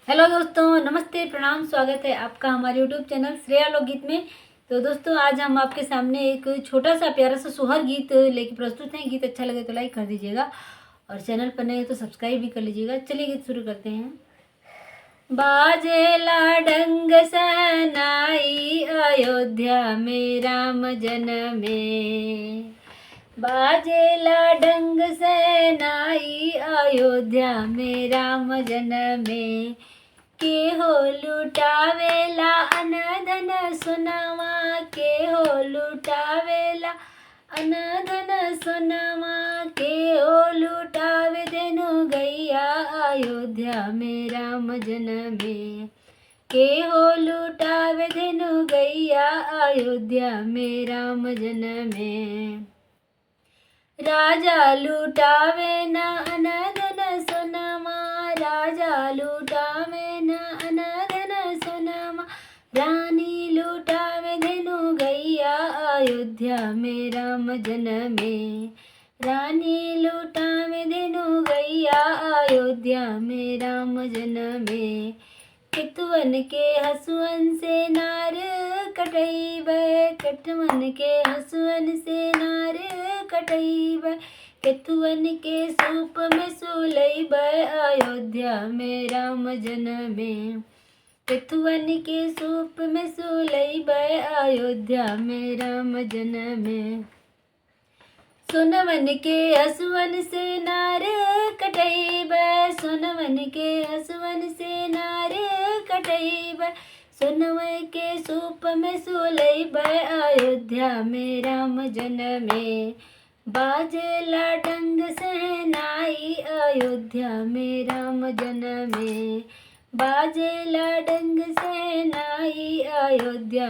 Hello दोस्तों, नमस्ते, प्रणाम, स्वागत है आपका हमारे यूट्यूब चैनल श्रेया लोकगीत में। तो दोस्तों, आज हम आपके सामने एक छोटा सा प्यारा सा सोहर गीत लेके प्रस्तुत हैं। गीत अच्छा लगे तो लाइक कर दीजिएगा और चैनल पर नए हो तो सब्सक्राइब भी कर लीजिएगा। चलिए गीत शुरू करते हैं। बाजेला डंग सनाई अयोध्या में राम जन्मे, बाजेला डंग सनाई अयोध्या में राम जन्मे, के हो लुटावेला अनधन सोनामा, के हो लुटावेला अनधन सोनामा, के हो लुटावे देनु गैया अयोध्या में राम जन्मे, के हो लुटावे देनु गैया अयोध्या में राम जन्मे। राजा लुटावे न अनधन सोनामा, राजा लुटावे न अनधन सोनामा, रानी लुटावे धेनु गैया अयोध्या में राम जन्मे, रानी लुटावे धेनु गैया अयोध्या में राम जन्मे। केतवन के हसुअन से नार कटैबै, केतवन के हसुअन से नार कटैबै, केतवन के सूप में सुलैबै अयोध्या में राम जन्मे, केतवन के सूप में सुलैबै अयोध्या में राम जन्मे। सोनवन के हसुअन से नार कटैबै, सोनवन के हसुअन से नार कटैबै, सोनवन के सूप में सुलैबै अयोध्या में राम जन्मे, बाजेला डंग सहनाई अयोध्या में राम जन्मे, बाजेला डंग सहनाई अयोध्या